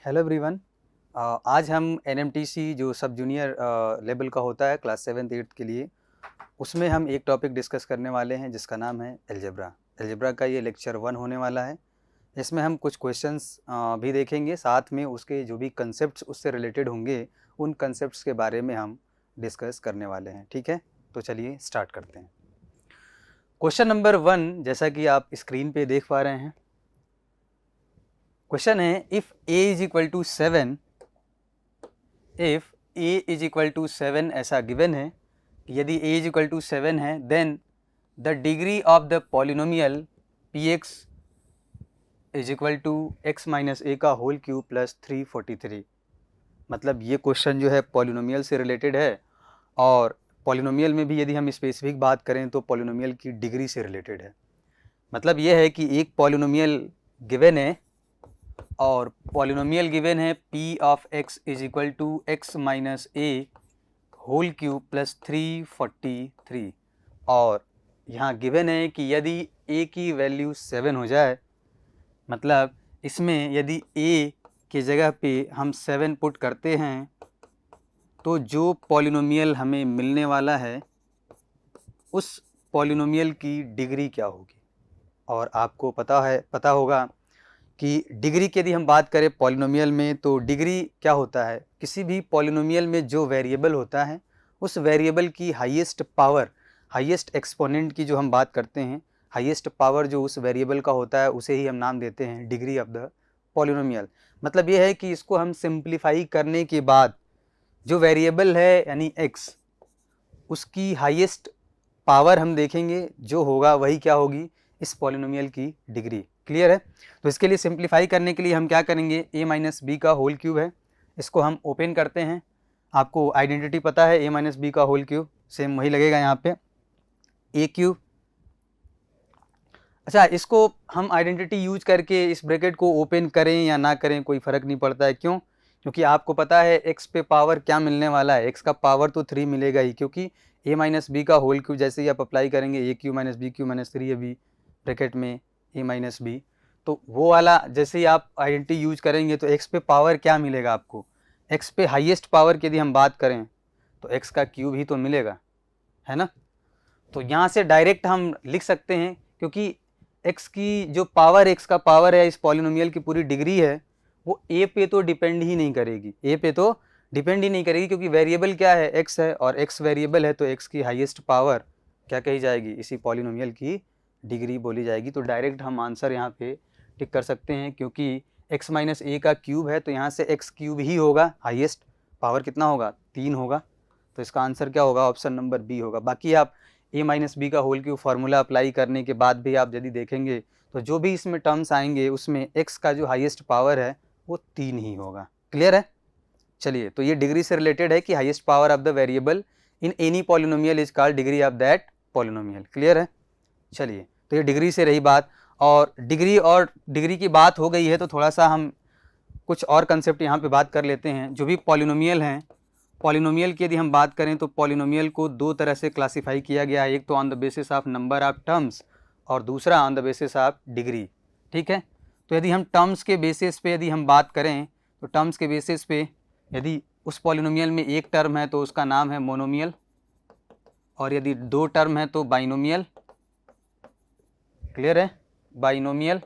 Hello everyone. आज हम NMTC जो सब जूनियर लेवल का होता है क्लास 7th 8th के लिए, उसमें हम एक टॉपिक डिस्कस करने वाले हैं जिसका नाम है अलजेब्रा। अलजेब्रा का ये लेक्चर 1 होने वाला है। इसमें हम कुछ क्वेश्चंस भी देखेंगे, साथ में उसके जो भी कंसेप्ट्स उससे रिलेटेड होंगे उन कंसेप्ट्स के बारे में हम डिस्कस करने वाले हैं। ठीक है, तो चलिए स्टार्ट करते हैं। क्वेश्चन नंबर 1 जैसा कि आप स्क्रीन पे देख पा रहे हैं, क्वेश्चन है if a is equal to 7, if a is equal to 7 ऐसा गिवन है कि यदि a इज इक्वल टू 7 है then the degree of the polynomial px is equal to x minus a का होल क्यूब प्लस 343। मतलब ये question जो है पॉलिनोमियल से रिलेटेड है, और पॉलिनोमियल में भी यदि हम स्पेसिफिक बात करें तो पॉलिनोमियल की डिग्री से रिलेटेड है। मतलब ये है कि एक पॉलिनोमियल गिवन है और पॉलिनोमियल गिवन है p of x is equal to x minus a whole cube plus 343, और यहाँ गिवन है कि यदि a की वैल्यू 7 हो जाए, मतलब इसमें यदि a की जगह पे हम 7 पुट करते हैं तो जो पॉलिनोमियल हमें मिलने वाला है उस पॉलिनोमियल की डिग्री क्या होगी। और आपको पता होगा कि डिग्री की यदि हम बात करें पॉलिनोमियल में तो डिग्री क्या होता है, किसी भी पॉलिनोमियल में जो वेरिएबल होता है उस वेरिएबल की हाईएस्ट पावर, हाईएस्ट एक्सपोनेंट की जो हम बात करते हैं, हाईएस्ट पावर जो उस वेरिएबल का होता है उसे ही हम नाम देते हैं डिग्री ऑफ द पॉलिनोमियल। मतलब ये है कि इसको हम सिंप्लीफाई करने के बाद जो वेरिएबल है यानी x, उसकी हाईएस्ट पावर हम देखेंगे, जो होगा वही क्या होगी, इस पॉलिनोमियल की डिग्री। क्लियर है? तो इसके लिए सिंप्लीफाई करने के लिए हम क्या करेंगे, a माइनस बी का होल क्यूब है, इसको हम ओपन करते हैं। आपको आइडेंटिटी पता है a माइनस बी का होल क्यूब, सेम वही लगेगा यहाँ पे a क्यूब। अच्छा, इसको हम आइडेंटिटी यूज करके इस ब्रैकेट को ओपन करें या ना करें कोई फ़र्क नहीं पड़ता है। क्यों? क्योंकि आपको पता है x पे पावर क्या मिलने वाला है, x का पावर तो 3 मिलेगा ही, क्योंकि a माइनस बी का होल क्यूब जैसे ही आप अप्लाई करेंगे a cube minus B cube minus 3 अभी ब्रैकेट में a माइनस बी, तो वो वाला जैसे ही आप आइडेंटिटी यूज करेंगे तो x पे पावर क्या मिलेगा आपको, x पे हाईएस्ट पावर की यदि हम बात करें तो x का क्यूब ही तो मिलेगा, है ना। तो यहाँ से डायरेक्ट हम लिख सकते हैं, क्योंकि x की जो पावर, x का पावर है इस पॉलिनोमियल की पूरी डिग्री है, वो a पे तो डिपेंड ही नहीं करेगी, a पे तो डिपेंड ही नहीं करेगी, क्योंकि वेरिएबल क्या है, x है, और x वेरिएबल है तो x की हाईएस्ट पावर क्या कही जाएगी, इसी पॉलिनोमियल की डिग्री बोली जाएगी। तो डायरेक्ट हम आंसर यहाँ पे टिक कर सकते हैं, क्योंकि x माइनस a का क्यूब है तो यहाँ से x क्यूब ही होगा, हाईएस्ट पावर कितना होगा, 3 होगा। तो इसका आंसर क्या होगा, ऑप्शन नंबर बी होगा। बाकी आप a माइनस बी का होल क्यूब फार्मूला अप्लाई करने के बाद भी आप यदि देखेंगे तो जो भी इसमें टर्म्स आएंगे उसमें x का जो हाईएस्ट पावर है वो 3 ही होगा। क्लियर है? चलिए, तो ये डिग्री से रिलेटेड है कि highest power of the variable in any polynomial is called degree of that polynomial. Clear है? चलिए, तो ये डिग्री से रही बात, और डिग्री की बात हो गई है तो थोड़ा सा हम कुछ और कंसेप्ट यहाँ पे बात कर लेते हैं। जो भी पॉलिनोमियल हैं, पॉलिनोमियल की यदि हम बात करें तो पॉलिनोमियल को दो तरह से क्लासिफाई किया गया है, एक तो on the basis of number of terms और दूसरा on the basis of degree. ठीक है, तो यदि हम टर्म्स के बेसिस पे यदि हम बात करें तो टर्म्स के बेसिस पे यदि उस पॉलिनोमियल में एक टर्म है तो उसका नाम है मोनोमियल, और यदि दो टर्म है तो बाइनोमियल। क्लियर है? बाइनोमियल।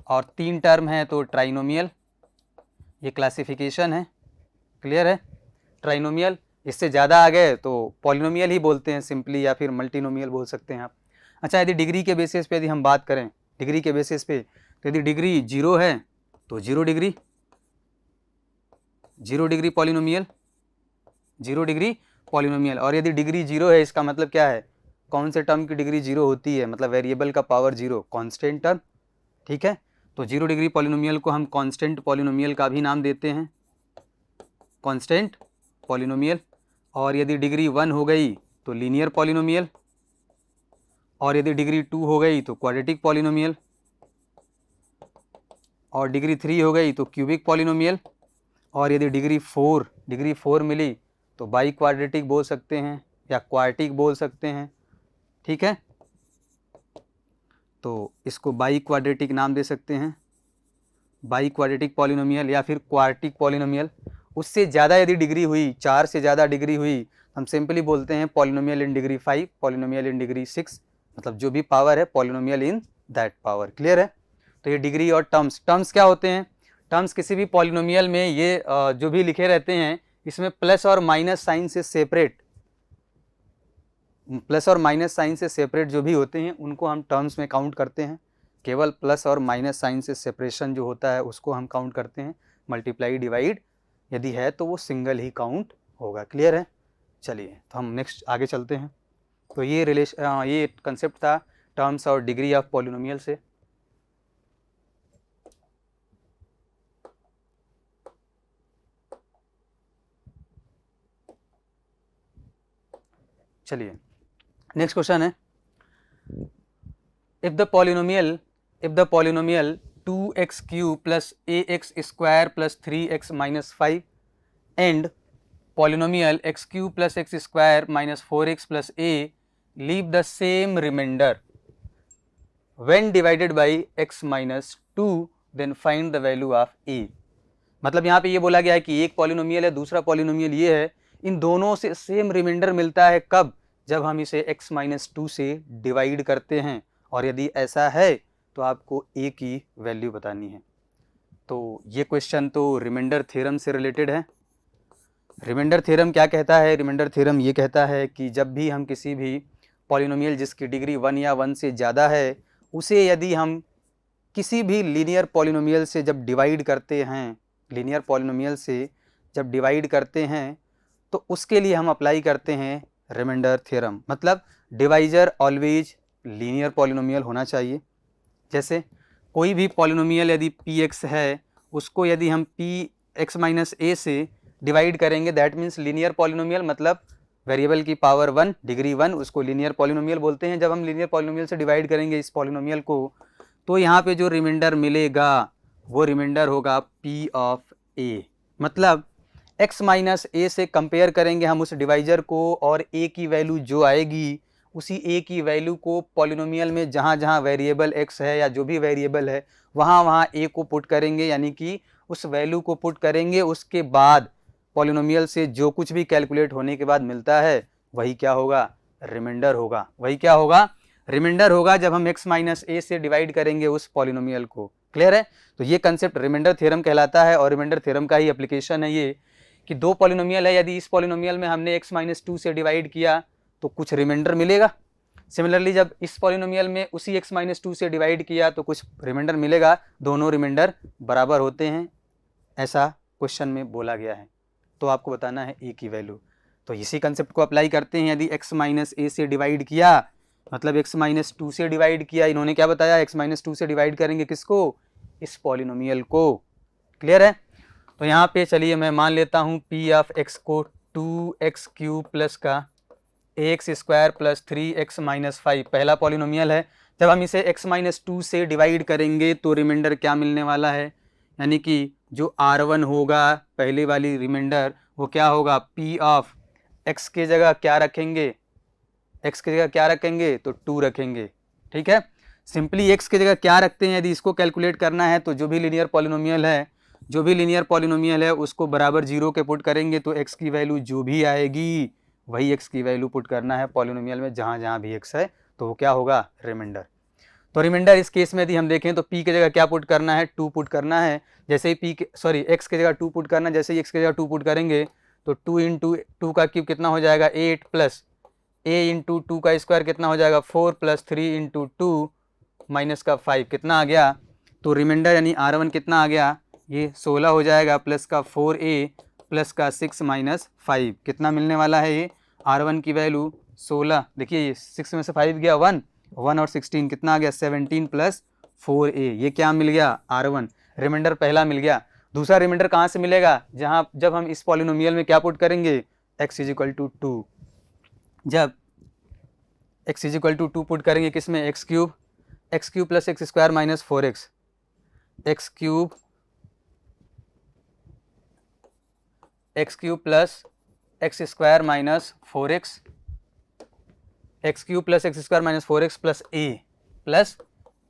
और तीन टर्म है तो ट्राइनोमियल। ये क्लासिफिकेशन है। क्लियर है? ट्राइनोमियल, इससे ज़्यादा आ गए तो पॉलिनोमियल ही बोलते हैं सिंपली, या फिर मल्टीनोमियल बोल सकते हैं आप। अच्छा, यदि डिग्री के बेसिस पे यदि हम बात करें, डिग्री के बेसिस पे तो यदि डिग्री 0 है तो 0 degree, 0 degree polynomial, 0 degree polynomial. और यदि डिग्री 0 है इसका मतलब क्या है, कौन से टर्म की डिग्री 0 होती है, मतलब वेरिएबल का पावर 0, कॉन्स्टेंट टर्म। ठीक है, तो 0 डिग्री पॉलिनोमियल को हम कॉन्स्टेंट पॉलिनोमियल का भी नाम देते हैं, कॉन्स्टेंट पॉलिनोमियल। और यदि डिग्री 1 हो गई तो लीनियर पॉलिनोमियल, और यदि डिग्री 2 हो गई तो क्वाड्रेटिक पॉलिनोमियल, और डिग्री 3 हो गई तो क्यूबिक पॉलिनोमियल, और यदि डिग्री 4 मिली तो बाई क्वाड्रेटिक बोल सकते हैं या क्वार्टिक बोल सकते हैं। ठीक है, तो इसको बाई क्वाड्रेटिक नाम दे सकते हैं। बाई क्वाड्रेटिक पॉलिनोमियल या फिर क्वार्टिक पॉलिनोमियल, उससे ज़्यादा यदि डिग्री हुई, 4 से ज़्यादा डिग्री हुई, हम सिंपली बोलते हैं polynomial in degree 5, polynomial in degree 6, मतलब जो भी पावर है polynomial in that power. Clear है? तो ये डिग्री और टर्म्स क्या होते हैं? टर्म्स किसी भी पॉलिनोमियल में ये जो भी लिखे रहते हैं, इसमें प्लस और माइनस साइन से सेपरेट, प्लस और माइनस साइन से सेपरेट जो भी होते हैं उनको हम टर्म्स में काउंट करते हैं। केवल प्लस और माइनस साइन से सेपरेशन जो होता है उसको हम काउंट करते हैं। मल्टीप्लाई डिवाइड यदि है तो वो सिंगल ही काउंट होगा। क्लियर है? चलिए तो हम नेक्स्ट आगे चलते हैं। तो ये ये कंसेप्ट था टर्म्स और डिग्री ऑफ पॉलिनोमियल से। चलिए नेक्स्ट क्वेश्चन है, if the polynomial 2x cube plus ax square plus 3x minus 5 and polynomial x cube plus x square minus 4x plus a leave the same remainder when divided by x minus 2 then find the value of a। मतलब यहाँ पे ये बोला गया है कि एक polynomial है, दूसरा पॉलिनोमियल ये है, इन दोनों से सेम रिमाइंडर मिलता है कब? जब हम इसे x माइनस 2 से डिवाइड करते हैं, और यदि ऐसा है तो आपको a की वैल्यू बतानी है। तो ये क्वेश्चन तो रिमाइंडर थ्योरम से रिलेटेड है। रिमाइंडर थ्योरम क्या कहता है? रिमाइंडर थ्योरम ये कहता है कि जब भी हम किसी भी पॉलिनोमियल जिसकी डिग्री 1 या 1 से ज़्यादा है, उसे यदि हम किसी भी लीनियर पॉलिनोमियल से जब डिवाइड करते हैं, लीनियर पॉलिनोमियल से जब डिवाइड करते हैं, तो उसके लिए हम अप्लाई करते हैं रिमाइंडर थ्योरम। मतलब डिवाइजर ऑलवेज लीनियर पॉलिनोमियल होना चाहिए। जैसे कोई भी पॉलिनोमियल यदि px है, उसको यदि हम px माइनस a से डिवाइड करेंगे, दैट मीन्स लीनियर पॉलिनोमियल, मतलब वेरिएबल की पावर 1 डिग्री 1, उसको लीनियर पॉलिनोमियल बोलते हैं। जब हम लीनियर पॉलिनोमियल से डिवाइड करेंगे इस पॉलिनोमियल को, तो यहाँ पे जो रिमाइंडर मिलेगा वो रिमाइंडर होगा p ऑफ a। मतलब x माइनस a से कंपेयर करेंगे हम उस डिवाइजर को, और a की वैल्यू जो आएगी उसी a की वैल्यू को पॉलिनोमियल में जहाँ जहाँ वेरिएबल x है या जो भी वेरिएबल है वहाँ वहाँ a को पुट करेंगे, यानी कि उस वैल्यू को पुट करेंगे। उसके बाद पॉलिनोमियल से जो कुछ भी कैलकुलेट होने के बाद मिलता है वही क्या होगा? रिमाइंडर होगा। वही क्या होगा? रिमाइंडर होगा, जब हम x माइनस a से डिवाइड करेंगे उस पॉलिनोमियल को। क्लियर है? तो ये कंसेप्ट रिमाइंडर थ्योरम कहलाता है, और रिमाइंडर थ्योरम का ही एप्लीकेशन है ये कि दो पॉलिनोमियल है, यदि इस पॉलिनोमियल में हमने x माइनस 2 से डिवाइड किया तो कुछ रिमाइंडर मिलेगा। सिमिलरली जब इस पॉलिनोमियल में उसी x माइनस 2 से डिवाइड किया तो कुछ रिमाइंडर मिलेगा। दोनों रिमाइंडर बराबर होते हैं, ऐसा क्वेश्चन में बोला गया है। तो आपको बताना है a की वैल्यू। तो इसी कंसेप्ट को अप्लाई करते हैं। यदि x माइनस a से डिवाइड किया, मतलब x माइनस 2 से डिवाइड किया, इन्होंने क्या बताया? x माइनस 2 से डिवाइड करेंगे किसको? इस पॉलिनोमियल को। क्लियर है? तो यहाँ पे चलिए मैं मान लेता हूँ p ऑफ x को 2x क्यूब प्लस का ax square plus 3x minus 5 पहला पॉलिनोमियल है। जब हम इसे x माइनस 2 से डिवाइड करेंगे तो रिमाइंडर क्या मिलने वाला है? यानी कि जो r1 होगा पहले वाली रिमाइंडर, वो क्या होगा? p ऑफ x के जगह क्या रखेंगे? x की जगह क्या रखेंगे? तो 2 रखेंगे। ठीक है? सिंपली x की जगह क्या रखते हैं, यदि इसको कैलकुलेट करना है तो जो भी लीनियर पॉलिनोमियल है उसको बराबर 0 के पुट करेंगे, तो x की वैल्यू जो भी आएगी वही x की वैल्यू पुट करना है पॉलिनोमियल में, जहाँ जहाँ भी x है, तो वो क्या होगा? रिमाइंडर। तो रिमाइंडर इस केस में यदि हम देखें तो p की जगह क्या पुट करना है? 2 पुट करना है। जैसे ही x की जगह 2 पुट करना, जैसे ही x की जगह 2 पुट करेंगे तो 2 इंटू 2 का क्यूब कितना हो जाएगा? 8 प्लस a इंटू 2 का स्क्वायर कितना हो जाएगा? 4 प्लस 3 इंटू 2 माइनस का 5 कितना आ गया? तो रिमाइंडर यानी r1 कितना आ गया? ये 16 हो जाएगा, प्लस का 4a प्लस का 6 माइनस 5 कितना मिलने वाला है? ये r1 की वैल्यू 16। देखिए ये 6 में से 5 गया 1 और 16 कितना आ गया? 17 प्लस 4a। ये क्या मिल गया? r1। रिमाइंडर पहला मिल गया। दूसरा रिमाइंडर कहाँ से मिलेगा? जब हम इस पॉलिनोमियल में क्या पुट करेंगे? x is equal to 2। जब x is equal to 2 put करेंगे किसमें? x cube plus X square minus 4x, X cube plus X square minus 4x, X cube plus X square minus 4x plus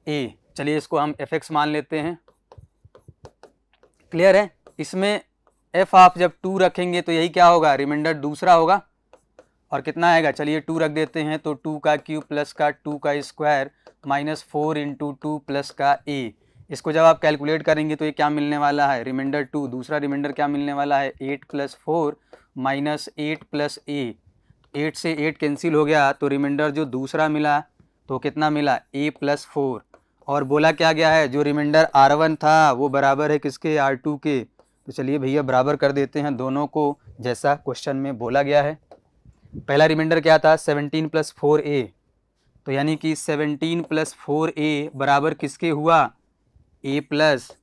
a। चलिए इसको हम fx मान लेते हैं। Clear है। इसमें एफ ऑफ जब 2 रखेंगे तो यही क्या होगा, रिमाइंडर दूसरा होगा। और कितना आएगा, चलिए 2 रख देते हैं, तो 2 का क्यूब प्लस का 2 का स्क्वायर माइनस 4 इंटू 2 प्लस का ए। इसको जब आप कैलकुलेट करेंगे तो ये क्या मिलने वाला है, रिमाइंडर 2। दूसरा रिमाइंडर क्या मिलने वाला है, 8 प्लस 4 माइनस 8 प्लस ए। 8 से 8 कैंसिल हो गया, तो रिमाइंडर जो दूसरा मिला तो कितना मिला, a प्लस 4। और बोला क्या गया है, जो रिमाइंडर R1 था वो बराबर है किसके, R2 के। तो चलिए भैया बराबर कर देते हैं दोनों को, जैसा क्वेश्चन में बोला गया है। पहला रिमाइंडर क्या था, 17 प्लस 4a, तो यानी कि 17 प्लस 4a बराबर किसके हुआ, a प्लस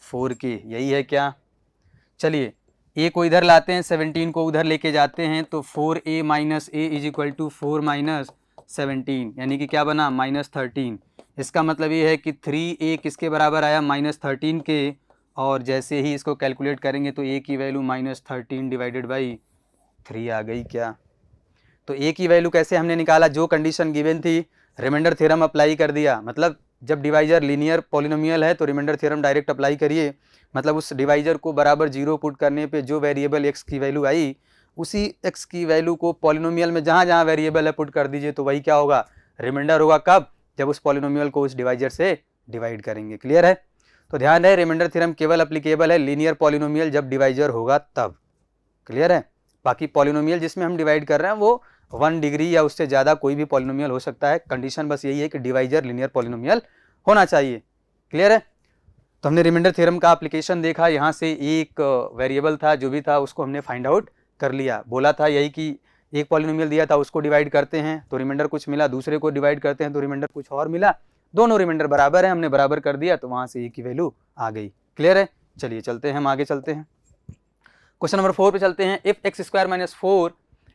4 के। यही है क्या, चलिए a को इधर लाते हैं, 17 को उधर लेके जाते हैं, तो 4a minus a is equal to 4 minus 17, यानी कि क्या बना, माइनस 13। इसका मतलब ये है कि 3a किसके बराबर आया, माइनस 13 के। और जैसे ही इसको कैलकुलेट करेंगे तो a की वैल्यू माइनस 13 डिवाइडेड बाई 3 आ गई क्या। तो a की वैल्यू कैसे हमने निकाला, जो कंडीशन गिवन थी रिमाइंडर थ्योरम अप्लाई कर दिया। मतलब जब डिवाइजर लीनियर पॉलिनोमियल है तो रिमाइंडर थ्योरम डायरेक्ट अप्लाई करिए। मतलब उस डिवाइजर को बराबर 0 पुट करने पे जो वेरिएबल x की वैल्यू आई, उसी x की वैल्यू को पॉलिनोमियल में जहाँ जहाँ वेरिएबल है पुट कर दीजिए, तो वही क्या होगा, रिमाइंडर होगा। कब, जब उस पॉलिनोमियल को उस डिवाइजर से डिवाइड करेंगे। क्लियर है। तो ध्यान रहे, रिमाइंडर थ्योरम केवल अप्लीकेबल है लीनियर पॉलिनोमियल जब डिवाइजर होगा तब। क्लियर है। बाकी पॉलिनोमियल जिसमें हम डिवाइड कर रहे हैं वो 1 डिग्री या उससे ज़्यादा कोई भी पॉलिनोमियल हो सकता है। कंडीशन बस यही है कि डिवाइजर लीनियर पॉलिनोमियल होना चाहिए। क्लियर है। तो हमने रिमाइंडर थ्योरम का एप्लीकेशन देखा, यहाँ से एक वेरिएबल था जो भी था उसको हमने फाइंड आउट कर लिया। बोला था यही कि एक पॉलिनोमियल दिया था उसको डिवाइड करते हैं तो रिमाइंडर कुछ मिला, दूसरे को डिवाइड करते हैं तो रिमाइंडर कुछ और मिला, दोनों रिमाइंडर बराबर है, हमने बराबर कर दिया तो वहाँ से ए की वैल्यू आ गई। क्लियर है। चलिए चलते हैं, हम आगे चलते हैं। क्वेश्चन नंबर 4 पे चलते हैं। If X square minus 4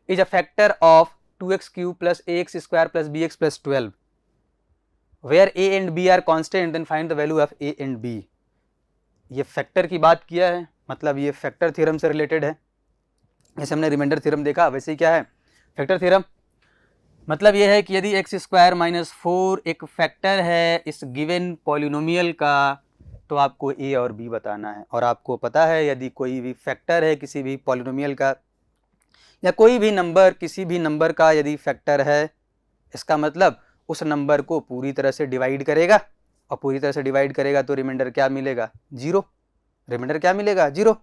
is a factor of 2x cube plus ax square plus bx plus 12 where a and b are constant then find the value of a and b। ये factor की बात किया है, मतलब ये factor theorem से related है। जैसे हमने रिमाइंडर थ्योरम देखा वैसे ही क्या है, फैक्टर थ्योरम। मतलब ये है कि यदि एक्स स्क्वायर माइनस 4 एक फैक्टर है इस गिवन पॉलिनोमियल का, तो आपको a और b बताना है। और आपको पता है यदि कोई भी फैक्टर है किसी भी पॉलिनोमियल का, या कोई भी नंबर किसी भी नंबर का यदि फैक्टर है, इसका मतलब उस नंबर को पूरी तरह से डिवाइड करेगा, और पूरी तरह से डिवाइड करेगा तो रिमाइंडर क्या मिलेगा, 0। रिमाइंडर क्या मिलेगा, 0।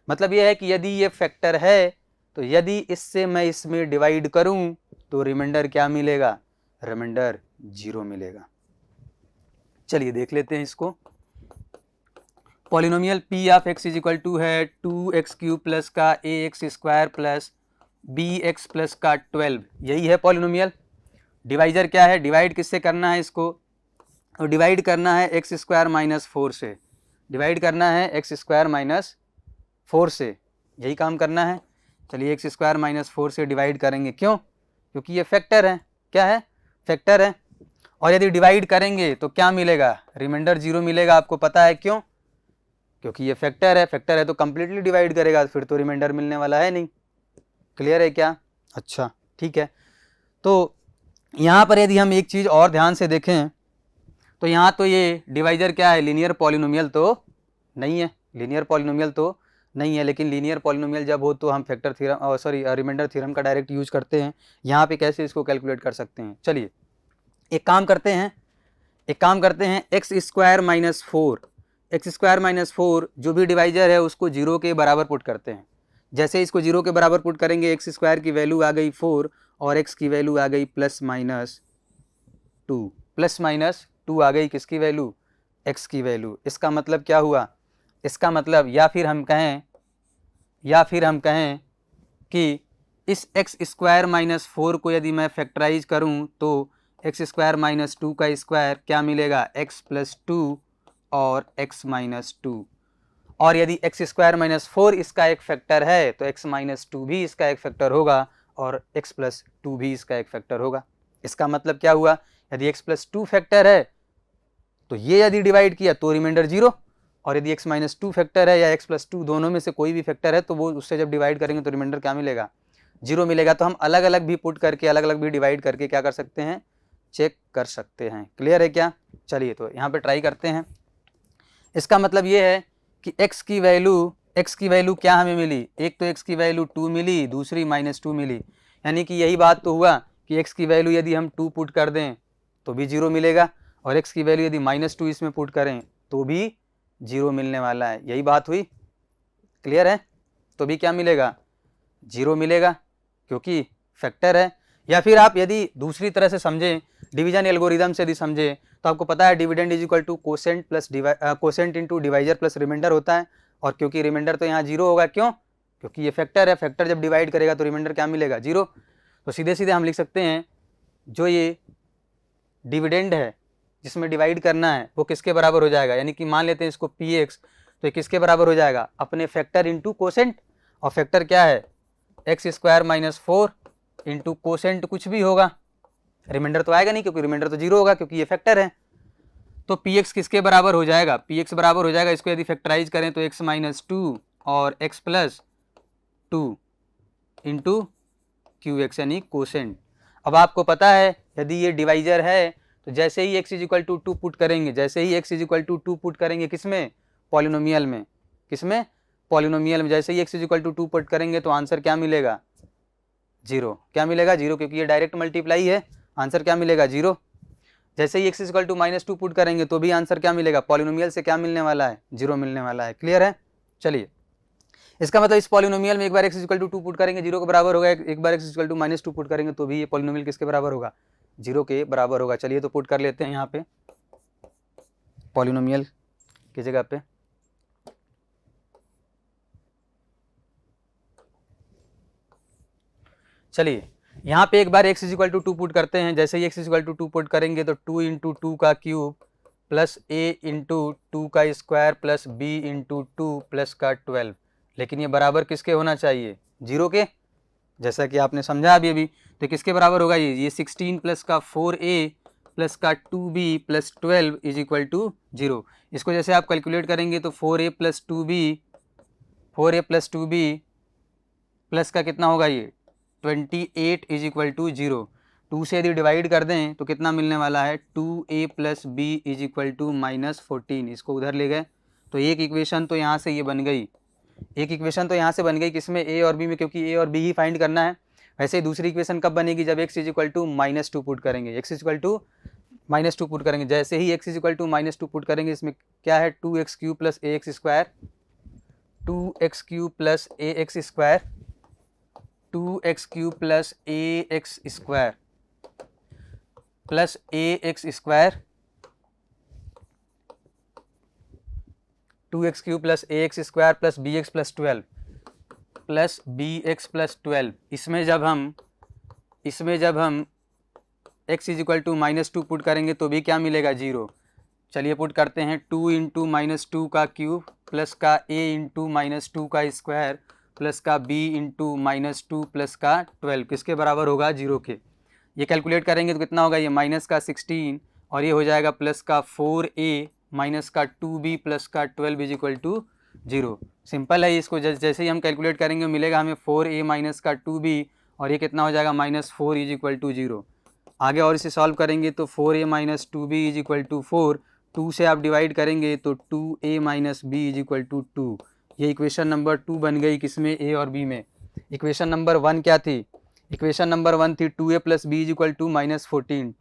मतलब यह है कि यदि ये फैक्टर है तो यदि इससे मैं इसमें डिवाइड करूं तो रिमाइंडर क्या मिलेगा, रिमाइंडर 0 मिलेगा। चलिए देख लेते हैं इसको। Polynomial p of x is equal to है 2x क्यूब प्लस का ax square plus bx plus का 12, यही है पॉलिनोमियल। डिवाइजर क्या है, डिवाइड किससे करना है इसको, तो डिवाइड करना है एक्स स्क्वायर माइनस 4 से, डिवाइड करना है एक्स स्क्वायर माइनस 4 से, यही काम करना है। चलिए एक्स स्क्वायर माइनस 4 से डिवाइड करेंगे, क्यों, क्योंकि ये फैक्टर है। क्या है, फैक्टर है। और यदि डिवाइड करेंगे तो क्या मिलेगा, रिमाइंडर 0 मिलेगा। आपको पता है क्यों, क्योंकि ये फैक्टर है। फैक्टर है तो कंप्लीटली डिवाइड करेगा, फिर तो रिमाइंडर मिलने वाला है नहीं। क्लियर है क्या, अच्छा ठीक है। तो यहाँ पर यदि हम एक चीज़ और ध्यान से देखें तो यहाँ तो ये डिवाइजर क्या है, लीनियर पॉलिनोमियल तो नहीं है, लीनियर पॉलिनोमियल तो नहीं है। लेकिन लीनियर पॉलिनोमियल जब हो तो हम फैक्टर थ्योरम रिमाइंडर थ्योरम का डायरेक्ट यूज करते हैं। यहाँ पे कैसे इसको कैलकुलेट कर सकते हैं, चलिए एक काम करते हैं, x square minus 4, x square minus 4 जो भी डिवाइजर है उसको 0 के बराबर पुट करते हैं। जैसे इसको 0 के बराबर पुट करेंगे, एक्स स्क्वायर की वैल्यू आ गई 4 और एक्स की वैल्यू आ गई प्लस माइनस 2 आ गई, किसकी वैल्यू, एक्स की वैल्यू। इसका मतलब क्या हुआ, इसका मतलब या फिर हम कहें कि इस एक्स स्क्वायर माइनस 4 को यदि मैं फैक्टराइज करूं तो एक्स स्क्वायर माइनस 2 का स्क्वायर क्या मिलेगा, एक्स प्लस 2 और एक्स माइनस 2। और यदि एक्स स्क्वायर माइनस 4 इसका एक फैक्टर है तो एक्स माइनस 2 भी इसका एक फैक्टर होगा और एक्स प्लस 2 भी इसका एक फैक्टर होगा। इसका मतलब क्या हुआ, यदि एक्स प्लस 2 फैक्टर है तो ये यदि डिवाइड किया तो रिमाइंडर 0, और यदि एक्स माइनस 2 फैक्टर है या एक्स प्लस 2 दोनों में से कोई भी फैक्टर है तो वो उससे जब डिवाइड करेंगे तो रिमाइंडर क्या मिलेगा, 0 मिलेगा। तो हम अलग अलग भी पुट करके अलग अलग भी डिवाइड करके क्या कर सकते हैं, चेक कर सकते हैं। क्लियर है क्या, चलिए तो यहाँ पे ट्राई करते हैं। इसका मतलब ये है कि x की वैल्यू क्या हमें मिली, एक तो x की वैल्यू 2 मिली, दूसरी -2 मिली, यानी कि यही बात तो हुआ कि x की वैल्यू यदि हम 2 पुट कर दें तो भी 0 मिलेगा, और x की वैल्यू यदि -2 इसमें पुट करें तो भी 0 मिलने वाला है, यही बात हुई। क्लियर है? तो भी क्या मिलेगा, 0 मिलेगा, क्योंकि फैक्टर है। या फिर आप यदि दूसरी तरह से समझें, डिवीजन एल्गोरिदम से यदि समझें, तो आपको पता है dividend is equal to quotient plus quotient into divisor plus remainder होता है, और क्योंकि रिमाइंडर तो यहाँ 0 होगा, क्यों, क्योंकि ये फैक्टर है, फैक्टर जब डिवाइड करेगा तो रिमाइंडर क्या मिलेगा, 0। तो सीधे सीधे हम लिख सकते हैं जो ये डिविडेंड है जिसमें डिवाइड करना है वो किसके बराबर हो जाएगा, यानी कि मान लेते हैं इसको px, तो ये किसके बराबर हो जाएगा, अपने फैक्टर इंटू कोसेंट, और फैक्टर क्या है x² - 4 इंटू कोसेंट कुछ भी होगा, रिमाइंडर तो आएगा नहीं क्योंकि रिमाइंडर तो 0 होगा क्योंकि ये फैक्टर है। तो px किसके बराबर हो जाएगा, px बराबर हो जाएगा, इसको यदि फैक्टराइज करें तो x - 2 और x + 2 इंटू qx यानी कोसेंट। अब आपको पता है यदि ये डिवाइजर है तो जैसे ही x = 2 पुट करेंगे, जैसे ही x = 2 पुट करेंगे किसमें, पॉलिनोमियल में, किसमें, पॉलिनोमियल में, जैसे ही x = 2 पुट करेंगे तो आंसर क्या मिलेगा, 0। क्या मिलेगा, 0, क्योंकि ये डायरेक्ट मल्टीप्लाई है, आंसर क्या मिलेगा, 0। जैसे ही x = -2 पुट करेंगे तो भी आंसर क्या मिलेगा, पॉलिनोमियल से क्या मिलने वाला है, 0 मिलने वाला है। क्लियर है? चलिए, इसका मतलब इस पॉलिनोमियल में एक बार x = 2 पुट करेंगे 0 के बराबर होगा, एक बार x = -2 पुट करेंगे तो भी ये पॉलिनोमियल किसके बराबर होगा, 0 के बराबर होगा। चलिए तो पुट कर लेते हैं यहाँ पे पॉलिनोमियल की जगह पे, चलिए यहाँ पे एक बार x = 2 पुट करते हैं, जैसे ही x = 2 पुट करेंगे तो 2 × 2 का क्यूब प्लस a × 2 का स्क्वायर प्लस b × 2 प्लस का 12, लेकिन ये बराबर किसके होना चाहिए, 0 के, जैसा कि आपने समझा अभी। तो किसके बराबर होगा, ये 16 प्लस का 4a प्लस का 2b प्लस 12 = 0। इसको जैसे आप कैलकुलेट करेंगे तो 4a प्लस 2b प्लस का कितना होगा, ये 28 = 0। 2 से यदि डिवाइड कर दें तो कितना मिलने वाला है, 2a प्लस b = -14। इसको उधर ले गए तो एक इक्वेशन तो यहाँ से ये बन गई, एक इक्वेशन तो यहाँ से बन गई किसमें, a और b में, क्योंकि a और b ही फाइंड करना है। वैसे ही दूसरी इक्वेशन कब बनेगी, जब x = -2 पुट करेंगे, x = -2 पुट करेंगे, जैसे ही x = -2 पुट करेंगे, इसमें क्या है, 2x³ + ax² 2x³ + ax² 2x³ + ax² plus ax² 2x³ + ax² plus bx + 12 plus bx + 12। इसमें जब हम x = -2 पुट करेंगे तो भी क्या मिलेगा, 0। चलिए पुट करते हैं, 2 × -2 का क्यूब प्लस का a × -2 का स्क्वायर प्लस का b × -2 प्लस का 12 किसके बराबर होगा, 0 के। ये कैलकुलेट करेंगे तो कितना होगा, ये माइनस का 16 और ये हो जाएगा प्लस का 4a माइनस का 2b प्लस का 12 = 0। सिंपल है, इसको जैसे ही हम कैलकुलेट करेंगे मिलेगा हमें 4a माइनस का 2b और ये कितना हो जाएगा, -4 = 0। आगे और इसे सॉल्व करेंगे तो 4a माइनस 2b = 4, 2 से आप डिवाइड करेंगे तो 2a माइनस b = 2। ये इक्वेशन नंबर 2 बन गई किसमें, a और b में। इक्वेशन नंबर 1 क्या थी, इक्वेशन नंबर 1 थी 2a + b = -14,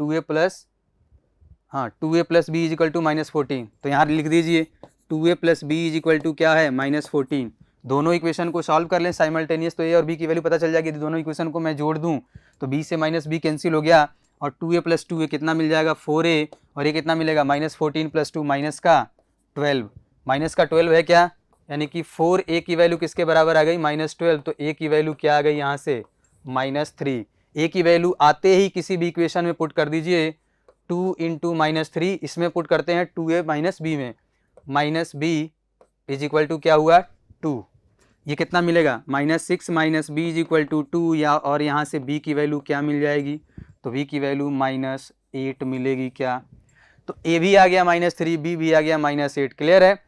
2a + b = -14। तो यहाँ लिख दीजिए 2a + b = क्या है, -14। दोनों इक्वेशन को सॉल्व कर लें साइमल्टेनियस, तो a और b की वैल्यू पता चल जाएगी। दोनों इक्वेशन को मैं जोड़ दूं तो b से -b कैंसिल हो गया और 2a + 2a कितना मिल जाएगा, 4a, और ये कितना मिलेगा, -14 + 2 -12, -12 है क्या, यानी कि 4a की वैल्यू किसके बराबर आ गई, -12। तो a की वैल्यू क्या आ गई यहाँ से, -3। a की वैल्यू आते ही किसी भी इक्वेशन में पुट कर दीजिए, 2 × -3 इसमें पुट करते हैं 2a - b में, -b = क्या हुआ, 2। ये कितना मिलेगा, -6 - b = 2, या और यहाँ से b की वैल्यू क्या मिल जाएगी, तो b की वैल्यू -8 मिलेगी क्या। तो a भी आ गया -3, b भी आ गया -8। क्लियर है?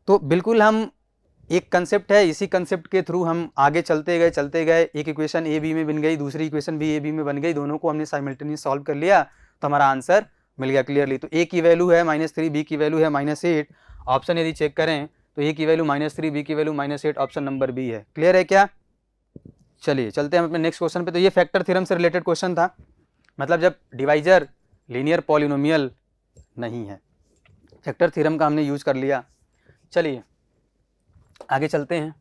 तो बिल्कुल हम एक कंसेप्ट है, इसी कंसेप्ट के थ्रू हम आगे चलते गए। एक इक्वेशन ए बी में बन गई, दूसरी इक्वेशन भी ए बी में बन गई, दोनों को हमने साइमल्टेनियस सॉल्व कर लिया तो हमारा आंसर मिल गया क्लियरली। तो ए की वैल्यू है -3, बी की वैल्यू है -8। ऑप्शन यदि चेक करें तो ए की वैल्यू -3, बी की वैल्यू -8, ऑप्शन नंबर बी है। क्लियर है क्या? चलिए चलते हैं हम अपने नेक्स्ट क्वेश्चन पे। तो ये फैक्टर थ्योरम से रिलेटेड क्वेश्चन था, मतलब जब डिवाइजर लीनियर पॉलिनोमियल नहीं है, फैक्टर थ्योरम का हमने यूज कर लिया। चलिए आगे चलते हैं।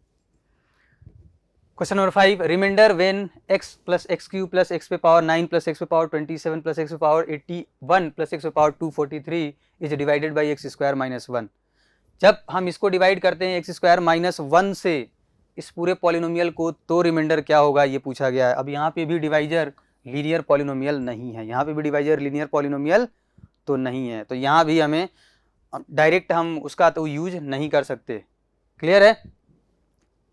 Question number 5, remainder when x + x³ + x पे पावर 9 + x पे पावर 27 + x पे पावर 81 + x पे power 243 is divided by x² - 1। जब हम इसको डिवाइड करते हैं x² - 1 से इस पूरे पॉलिनोमियल को, तो रिमाइंडर क्या होगा ये पूछा गया है। अब यहाँ पे भी डिवाइजर लीनियर पॉलिनोमियल नहीं है, यहाँ पे भी डिवाइजर लीनियर पॉलिनोमियल तो नहीं है, तो यहाँ भी हमें डायरेक्ट हम उसका तो यूज नहीं कर सकते। क्लियर है?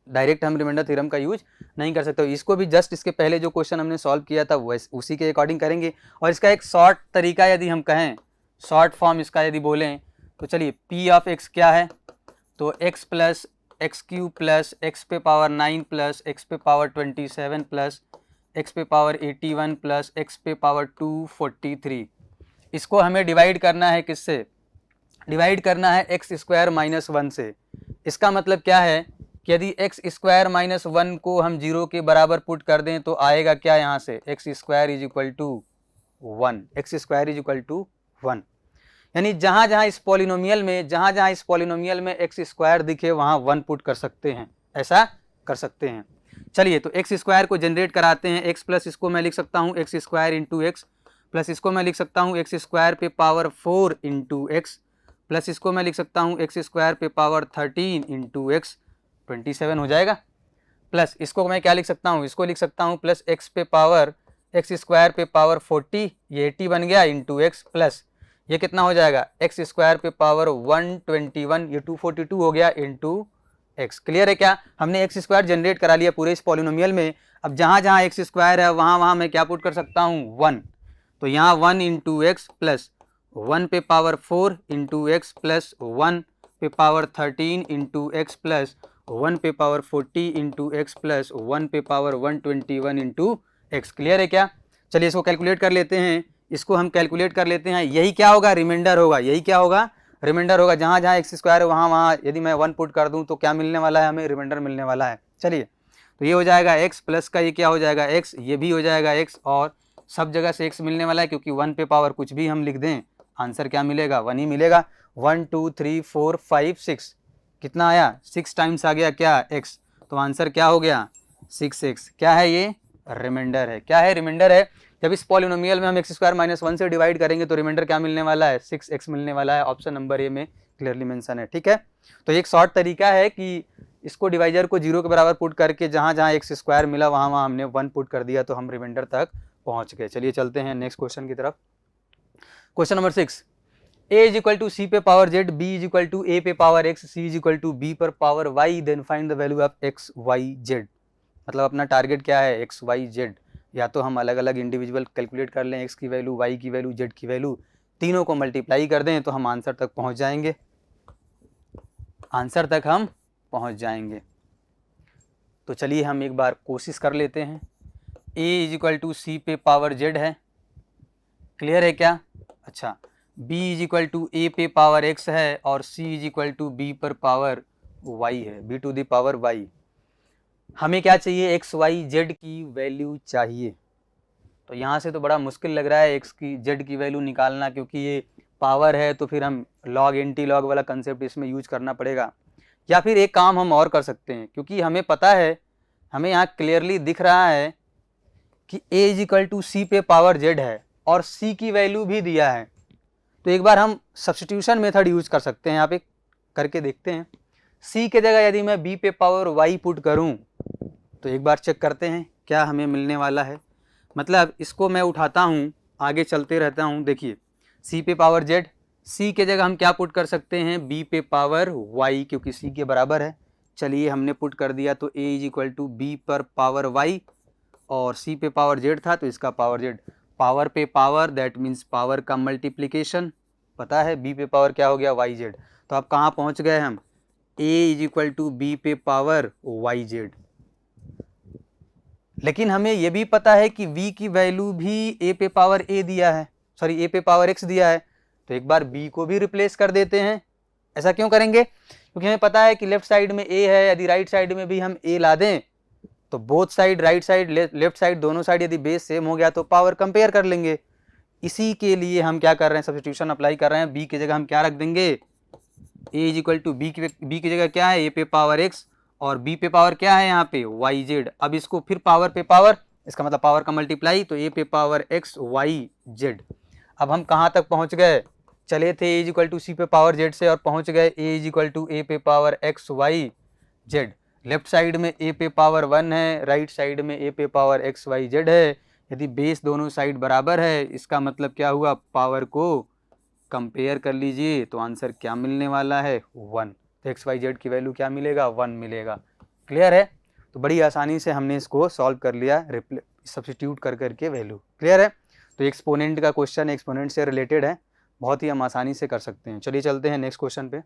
डायरेक्ट हम रिमाइंडर थ्योरम का यूज नहीं कर सकते। इसको भी जस्ट इसके पहले जो क्वेश्चन हमने सॉल्व किया था उसी के अकॉर्डिंग करेंगे। और इसका एक शॉर्ट तरीका यदि हम कहें, शॉर्ट फॉर्म इसका यदि बोलें, तो चलिए पी ऑफ एक्स क्या है, तो x + x³ + x पे पावर 9 + x पे पावर 27 + x पे पावर 81 + x पे पावर 243, इसको हमें डिवाइड करना है किससे? डिवाइड करना है x² - 1 से। इसका मतलब क्या है कि यदि x² - 1 को हम 0 के बराबर पुट कर दें तो आएगा क्या यहाँ से, x² = 1, x² = 1। यानी जहाँ जहाँ इस पॉलिनोमियल में x² दिखे वहाँ 1 पुट कर सकते हैं, ऐसा कर सकते हैं। चलिए तो x² को जनरेट कराते हैं। x प्लस इसको मैं लिख सकता हूँ x² × x, प्लस इसको मैं लिख सकता हूँ x² पे पावर 4 × x, प्लस इसको मैं लिख सकता हूँ x² पे पावर 13 × x, 27 हो जाएगा। प्लस इसको मैं क्या लिख सकता हूँ, इसको लिख सकता हूँ प्लस x² पे पावर 40, ये 80 बन गया, × x, प्लस ये कितना हो जाएगा x² पे पावर 121, ये 242 हो गया, × x। क्लियर है क्या? हमने x² जनरेट करा लिया पूरे इस पॉलिनोमियल में। अब जहाँ जहाँ x² है वहाँ मैं क्या पुट कर सकता हूँ, 1। तो यहाँ 1 × x प्लस 1 पे पावर 4 × x प्लस 1 पे पावर 13 × x प्लस 1 पे पावर 40 × x प्लस 1 पे पावर 121 × x। क्लियर है क्या? चलिए इसको कैलकुलेट कर लेते हैं, इसको हम कैलकुलेट कर लेते हैं। यही क्या होगा, रिमाइंडर होगा। यही क्या होगा, रिमाइंडर होगा। जहाँ जहाँ x² है वहाँ यदि मैं 1 पुट कर दूँ तो क्या मिलने वाला है, हमें रिमाइंडर मिलने वाला है। चलिए तो ये हो जाएगा x प्लस का ये क्या हो जाएगा x, ये भी हो जाएगा x, और सब जगह से x मिलने वाला है क्योंकि 1 पे पावर कुछ भी हम लिख दें आंसर क्या मिलेगा, 1 ही मिलेगा। 1 2 3 4 5 6 कितना आया, 6 टाइम्स आ गया क्या, x, तो आंसर क्या हो गया 6x। क्या है ये, रिमाइंडर है। क्या है, रिमाइंडर है। जब इस पॉलिनोमियल में हम x² - 1 से डिवाइड करेंगे तो रिमाइंडर क्या मिलने वाला है, 6x मिलने वाला है। ऑप्शन नंबर ए में क्लियरली मेंशन है। ठीक है, तो एक शॉर्ट तरीका है कि इसको डिवाइजर को 0 के बराबर पुट करके जहाँ जहाँ x² मिला वहाँ हमने 1 पुट कर दिया तो हम रिमाइंडर तक पहुँच गए। चलिए चलते हैं नेक्स्ट क्वेश्चन की तरफ। क्वेश्चन नंबर 6, a = c पे पावर z, b = a पे पावर x, c = b पर power y, then find the value of x y z। मतलब अपना टारगेट क्या है, x y z। या तो हम अलग अलग इंडिविजुअल कैलकुलेट कर लें, x की वैल्यू, y की वैल्यू, z की वैल्यू, तीनों को मल्टीप्लाई कर दें तो हम आंसर तक पहुंच जाएंगे। आंसर तक हम पहुंच जाएंगे। तो चलिए हम एक बार कोशिश कर लेते हैं। a = c पे पावर z है, क्लियर है क्या? अच्छा, b = a पे पावर x है और c = b पर पावर y है, b to the power y। हमें क्या चाहिए, x y z की वैल्यू चाहिए। तो यहाँ से तो बड़ा मुश्किल लग रहा है x की z की वैल्यू निकालना, क्योंकि ये पावर है तो फिर हम लॉग एंटी लॉग वाला कंसेप्ट इसमें यूज करना पड़ेगा। या फिर एक काम हम और कर सकते हैं, क्योंकि हमें पता है, हमें यहाँ क्लियरली दिख रहा है कि a = c पे पावर z है और c की वैल्यू भी दिया है। तो एक बार हम सब्स्टिट्यूशन मेथड यूज कर सकते हैं, यहाँ पे करके देखते हैं। c के जगह यदि मैं b पे पावर y पुट करूँ तो एक बार चेक करते हैं क्या हमें मिलने वाला है। मतलब इसको मैं उठाता हूँ, आगे चलते रहता हूँ। देखिए c पे पावर z, c के जगह हम क्या पुट कर सकते हैं, b पे पावर y, क्योंकि c के बराबर है। चलिए हमने पुट कर दिया, तो a = b पर पावर y और c पे पावर z था तो इसका पावर z। पावर पे पावर दैट मीन्स पावर का मल्टीप्लिकेशन, पता है b पे पावर क्या हो गया, yz। तो अब कहाँ पहुँच गए हम, a = b पे पावर yz। लेकिन हमें यह भी पता है कि v की वैल्यू भी a पे पावर a दिया है, सॉरी a पे पावर x दिया है। तो एक बार b को भी रिप्लेस कर देते हैं। ऐसा क्यों करेंगे, क्योंकि हमें पता है कि लेफ्ट साइड में ए है, यदि राइट साइड में भी हम ए ला दें तो both side, right side left side, दोनों साइड यदि बेस सेम हो गया तो पावर कंपेयर कर लेंगे। इसी के लिए हम क्या कर रहे हैं, सब्स्टिट्यूशन अप्लाई कर रहे हैं। बी की जगह हम क्या रख देंगे, ए इज इक्वल टू बी की जगह क्या है, ए पे पावर एक्स और बी पे पावर क्या है यहाँ पे वाई जेड। अब इसको फिर पावर पे पावर, इसका मतलब पावर का मल्टीप्लाई, तो ए पे पावर एक्स वाई जेड। अब हम कहाँ तक पहुँच गए, चले थे A is equal to C पे पावर जेड से और पहुँच गए A is equal to A पे power X Y Z. Left side में ए पे पावर 1 है, राइट साइड में ए पे पावर एक्स वाई जेड है। यदि बेस दोनों साइड बराबर है, इसका मतलब क्या हुआ, पावर को कंपेयर कर लीजिए तो आंसर क्या मिलने वाला है 1। तो एक्स वाई जेड की वैल्यू क्या मिलेगा, 1 मिलेगा। क्लियर है। तो बड़ी आसानी से हमने इसको सॉल्व कर लिया, सब्स्टिट्यूट कर करके वैल्यू। क्लियर है। तो एक्सपोनेंट का क्वेश्चन एक्सपोनेंट से रिलेटेड है, बहुत ही हम आसानी से कर सकते हैं। चलिए चलते हैं नेक्स्ट क्वेश्चन पे।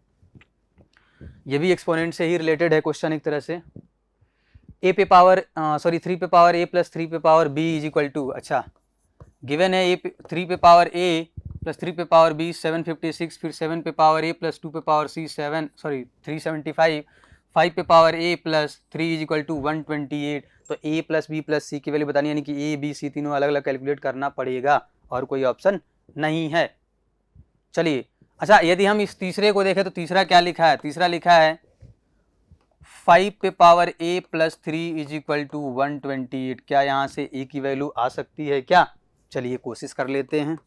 ये भी एक्सपोनेंट से ही रिलेटेड है क्वेश्चन एक तरह से। ए पे पावर 3 पे पावर ए प्लस 3 पे power B is equal to, अच्छा गिवन है ए 3 पे पावर ए प्लस 3 पे पावर बी 756, फिर 7 पे पावर ए प्लस 2 पे पावर सी 375, 5 पे power A plus 3 is equal to 128। तो A plus B plus C की वैल्यू बतानी, यानी कि ए बी सी तीनों अलग अलग कैलकुलेट करना पड़ेगा और कोई ऑप्शन नहीं है। चलिए, अच्छा यदि हम इस तीसरे को देखें तो तीसरा क्या लिखा है, तीसरा लिखा है 5 पे power a plus 3 is equal to 128। क्या यहाँ से a की वैल्यू आ सकती है क्या, चलिए कोशिश कर लेते हैं।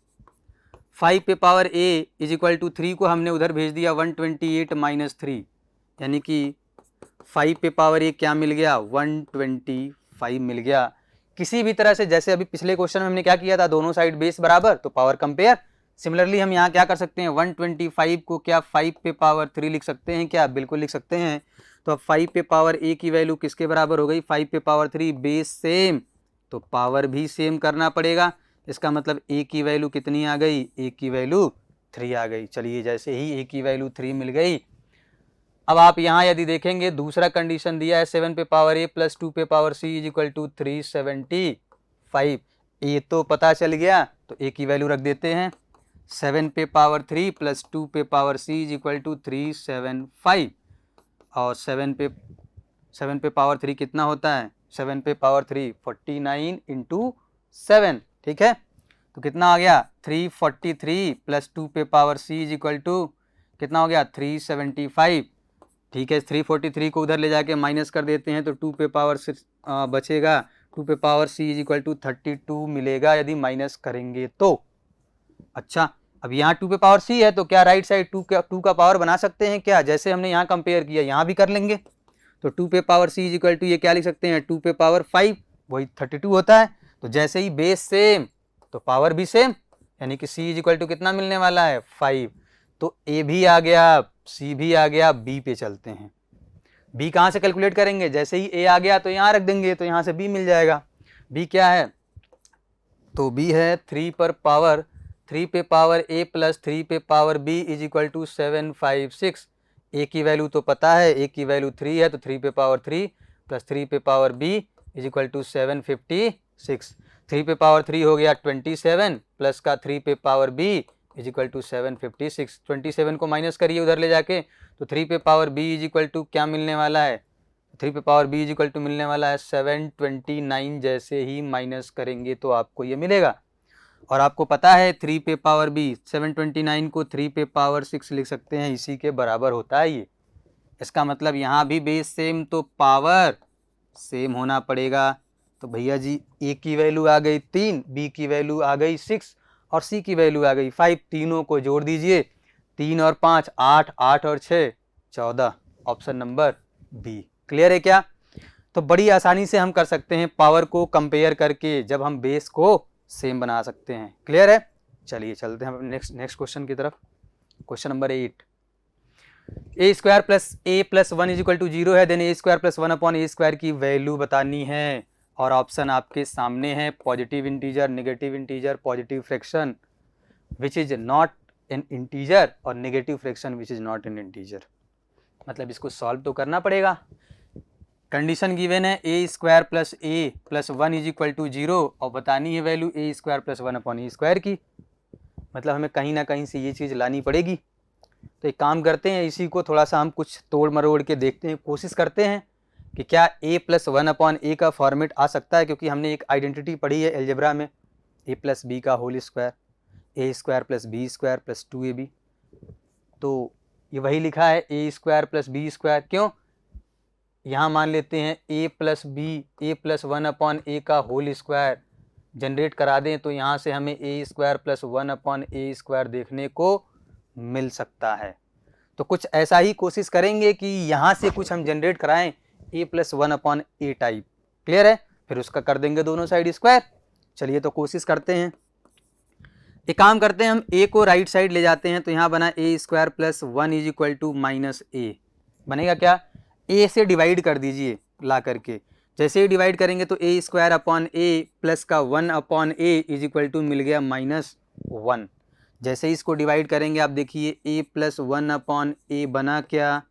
5 पे power a is equal to 3 को हमने उधर भेज दिया 128 माइनस 3, यानी कि 5 पे पावर a क्या मिल गया, 125 मिल गया। किसी भी तरह से, जैसे अभी पिछले क्वेश्चन में हमने क्या किया था, दोनों साइड बेस बराबर तो पावर कंपेयर। सिमिलरली हम यहाँ क्या कर सकते हैं, 125 को क्या 5 पे पावर 3 लिख सकते हैं क्या, बिल्कुल लिख सकते हैं। तो अब 5 पे पावर a की वैल्यू किसके बराबर हो गई, 5 पे पावर 3, बेस सेम तो पावर भी सेम करना पड़ेगा। इसका मतलब a की वैल्यू कितनी आ गई, a की वैल्यू 3 आ गई। चलिए, जैसे ही a की वैल्यू 3 मिल गई, अब आप यहाँ यदि देखेंगे दूसरा कंडीशन दिया है 7 पे पावर a प्लस 2 पे power c is equal to 375। ये तो पता चल गया, तो a की वैल्यू रख देते हैं 7 पे पावर 3 प्लस 2 पे power c is equal to 375 और 7 पे पावर 3 कितना होता है, 7 पे पावर 3 49 इंटू 7, ठीक है। तो कितना आ गया 343 प्लस 2 पे power c is equal to कितना हो गया 375, ठीक है। 343 को उधर ले जाके माइनस कर देते हैं तो 2 पे पावर 6 बचेगा, 2 पे power c is equal to 32 मिलेगा यदि माइनस करेंगे तो। अच्छा, अब यहाँ 2 पे पावर c है तो क्या राइट साइड 2 का पावर बना सकते हैं क्या, जैसे हमने यहाँ कंपेयर किया यहाँ भी कर लेंगे। तो 2 पे power c is equal to ये क्या लिख सकते हैं 2 पे पावर 5, वही 32 होता है। तो जैसे ही बेस सेम तो पावर भी सेम, यानी कि c इज इक्वल टू कितना मिलने वाला है 5। तो a भी आ गया, c भी आ गया, b पे चलते हैं। b कहाँ से कैलकुलेट करेंगे, जैसे ही a आ गया तो यहाँ रख देंगे तो यहाँ से b मिल जाएगा। b क्या है, तो b है 3 पे पावर a प्लस 3 पे power b is equal to 756। a की वैल्यू तो पता है, a की वैल्यू 3 है तो 3 पे पावर 3 प्लस 3 पे power b is equal to 756। 3 पे पावर 3 हो गया 27 प्लस का 3 पे power b is equal to 756। 27 को माइनस करिए उधर ले जाके तो 3 पे power b is equal to क्या मिलने वाला है, 3 पे power b is equal to मिलने वाला है 729। जैसे ही माइनस करेंगे तो आपको ये मिलेगा। और आपको पता है 3 पे पावर b 729 को 3 पे पावर 6 लिख सकते हैं, इसी के बराबर होता है ये। इसका मतलब यहाँ भी बेस सेम तो पावर सेम होना पड़ेगा। तो भैया जी a की वैल्यू आ गई 3, b की वैल्यू आ गई 6 और c की वैल्यू आ गई 5। तीनों को जोड़ दीजिए, 3 और 5 8, 8 और 6 14, ऑप्शन नंबर बी। क्लियर है क्या। तो बड़ी आसानी से हम कर सकते हैं पावर को कंपेयर करके, जब हम बेस को सेम बना सकते हैं। क्लियर है। चलिए चलते हैं नेक्स्ट क्वेश्चन की तरफ। Question number 8, A square plus A plus 1 is equal to 0 है, then A square plus 1 upon A square की वैल्यू बतानी है। और ऑप्शन आपके सामने है, positive integer, negative integer, positive fraction which is not an integer और negative fraction which is not an integer. मतलब इसको सॉल्व तो करना पड़ेगा। कंडीशन गिवन है A square plus A plus 1 is equal to 0 और बतानी है value A square plus 1 upon A square की। मतलब हमें कहीं ना कहीं से ये चीज़ लानी पड़ेगी। तो एक काम करते हैं, इसी को थोड़ा सा हम कुछ तोड़ मरोड़ के देखते हैं, कोशिश करते हैं कि क्या a प्लस 1/a का फॉर्मेट आ सकता है, क्योंकि हमने एक आइडेंटिटी पढ़ी है अलजेब्रा में, a प्लस बी का whole square, a square plus B square plus 2ab। तो ये वही लिखा है a square plus B square. क्यों? यहाँ मान लेते हैं a plus B, a plus 1/a का होल स्क्वायर जनरेट करा दें तो यहाँ से हमें a square plus 1/a square देखने को मिल सकता है। तो कुछ ऐसा ही कोशिश करेंगे कि यहाँ से कुछ हम जनरेट कराएं a plus 1/a type. Clear है? फिर उसका कर देंगे दोनों साइड स्क्वायर। चलिए तो कोशिश करते हैं। एक काम करते हैं, हम a को राइट साइड ले जाते हैं, तो यहाँ बना a square plus 1 is equal to minus a। बनेगा क्या? a से डिवाइड कर दीजिए ला करके। जैसे ही डिवाइड करेंगे तो a square upon a plus का 1/a इज इक्वल टू मिल गया -1। जैसे ही इसको डिवाइड करेंगे आप देखिए a प्लस 1/a बना क्या?